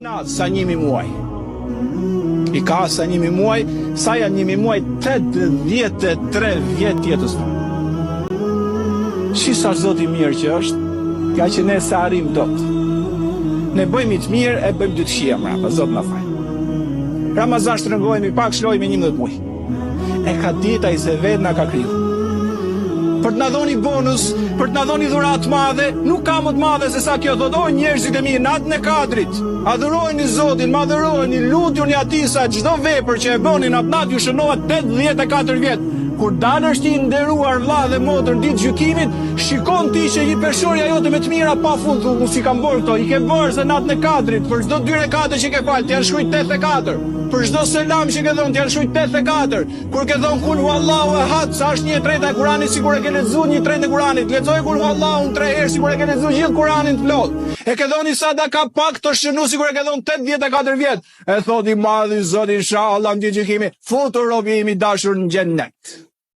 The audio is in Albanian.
Sa 1.000 muaj. I ka sa 1.000 muaj, sa janë 1.000 muaj 83 vjetë jetës tonë. Shisa Zoti mirë që është, ka që ne sa arim dot. Ne bëjmë i të mirë e bëjmë dy të shia mrapa, Zot na fal. Ramazan shtrëngohemi pak, shlojmë 11 muaj. E ka dita i se vetë na ka kriju. Për të na dhoni bonus, për të na dhoni dhuratë madhe, nuk ka më të madhe se sa kjo thotë, o njerëzit e mirë, natën e Kadrit, adhurojeni Zotin, madhërojeni, lutuni atij sa çdo vepër që e bëni atë natë ju shënohet 84 vjet. Kur dalësh ti nderuar vlla dhe motër ditë gjykimit, shikon ti që i peshorja jote me të mira pafund, unë si kam bërë këto, i ke bërë se natën e Kadrit, për çdo 2 rekate që ke fal, ti janë shkruajt 84. Për çdo selam që ke dhënë, ti janë shkruajt 84. Kur ke dhënë kul huwallahu ahad, sa është 1/3 e Kuranit, sikur e ke lexuar 1/3 e Kuranit. Lexoj kul huwallahu 3 herë, sikur e ke lexuar gjithë Kuranin plot. E ke dhënë sadaka pak të shënu, sikur e ke dhënë 84 vjet. E thot i madhi Zoti inshallah në gjykimi, futur robi im i dashur në xhennet.